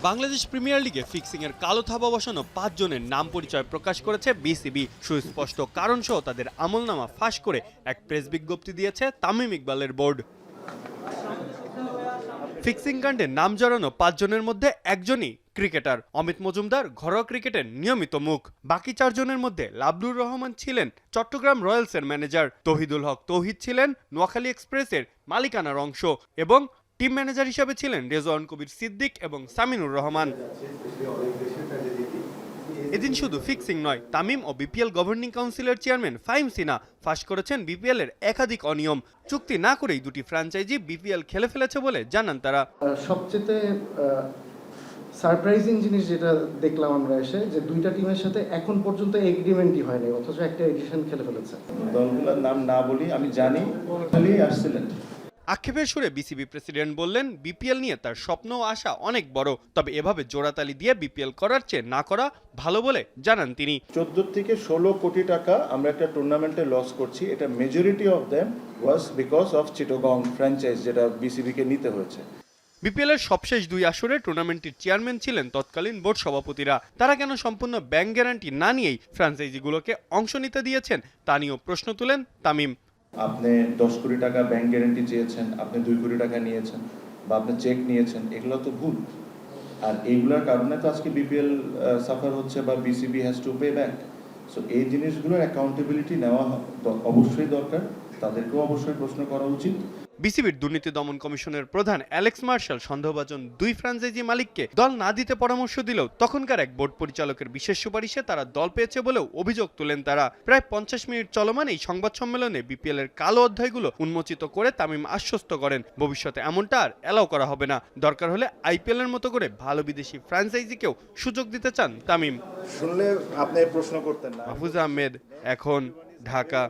Bangladesh premier লিগে fixing এর কালো থাবা বসানো 5 জনের নাম পরিচয় প্রকাশ করেছে বিসিবি। সুস্পষ্ট কারণ সহ তাদের আমলনামা ফাঁস করে এক প্রেস বিজ্ঞপ্তি দিয়েছে তামিম ইকবালের বোর্ড। ফিক্সিং কাণ্ডে নাম জড়ানো 5 জনের মধ্যে একজনই ক্রিকেটার অমিত মজুমদার, ঘরোয়া ক্রিকেটের নিয়মিত মুখ। বাকি 4 জনের মধ্যে লাবলুর রহমান ছিলেন চট্টগ্রাম রয়্যালসের ম্যানেজার, তৌহিদুল হক তৌহিদ ছিলেন নোয়াখালী এক্সপ্রেসের মালিকানার অংশ এবং টিম ম্যানেজার হিসেবে ছিলেন রেজওয়ান কবির সিদ্দিক এবং সামিনুর রহমান। এদিন শুধু ফিক্সিং নয়, তামিম ও বিপিএল গভর্নিং কাউন্সিলের চেয়ারম্যান ফাহিম সিনা ফাঁস করেছেন বিপিএল এর একাধিক অনিয়ম। চুক্তি না করেই দুটি ফ্র্যাঞ্চাইজি বিপিএল খেলে ফেলেছে বলে জানান তারা। সবচেয়ে সারপ্রাইজিং জিনিস যেটা দেখলাম আমরা এসে, যে দুইটা টিমের সাথে এখন পর্যন্ত এগ্রিমেন্টই হয়নি, অথচ একটা এডিশন খেলে ফেলেছে। দলগুলোর নাম না বলি আমি জানি খালি আসছিলেন। আক্ষেপের সুরে বিসিবি প্রেসিডেন্ট বললেন, বিপিএল নিয়ে তার স্বপ্ন ও আশা অনেক বড়, তবে এভাবে জোড়াতালি দিয়ে বিপিএল করার চেয়ে না করা ভালো বলে জানান তিনি। 14 থেকে 16 কোটি টাকা আমরা একটা টুর্নামেন্টে লস করছি। এটা majority of them was because of Chittagong franchise, যেটা বিসিবি কে নিতে হয়েছে। বিপিএল এর সবশেষ 2 আসরে টুর্নামেন্টটির চেয়ারম্যান ছিলেন তৎকালীন বোর্ড সভাপতিরা। তারা কেন সম্পূর্ণ ব্যাংক গ্যারান্টি না নিয়েই ফ্র্যাঞ্চাইজিগুলোকে অংশ নিতে দিয়েছেন তা নিয়েও প্রশ্ন তুলেন তামিম। আপনি 10 কোটি টাকা ব্যাংক গ্যারান্টি চেয়েছেন, আপনি 2 কোটি টাকা নিয়েছেন বা আপনি চেক নিয়েছেন, এগুলো তো ভুল। আর এইগুলোর কারণে তো আজকে বিপিএল সাফার হচ্ছে বা BCB has to pay back. So এই জিনিসগুলোর অ্যাকাউন্টেবিলিটি নেওয়া অবশ্যই দরকার, তাদেরকেও অবশ্যই প্রশ্ন করা উচিত। বিসিবির দুর্নীতি দমন কমিশনের প্রধান অ্যালেক্স মার্শাল সন্দেহভাজন 2 ফ্র্যাঞ্চাইজি মালিককে দল না দিতে পরামর্শ দিলেও তখনকার এক বোর্ড পরিচালকের বিশেষ সুপারিশে তারা দল পেয়েছে বলেও অভিযোগ তোলেন তারা। প্রায় 50 মিনিট চলমান এই সংবাদ সম্মেলনে বিপিএল এর কালো অধ্যায়গুলো উন্মোচিত করে তামিম আশ্বস্ত করেন, ভবিষ্যতে এমনটা আর এলাও করা হবে না। দরকার হলে আইপিএল এর মতো করে ভালো বিদেশি ফ্র্যাঞ্চাইজিকেও সুযোগ দিতে চান তামিম। শুনলে আপনি প্রশ্ন করতেন না। মাহফুজ আহমেদ, এখন, ঢাকা।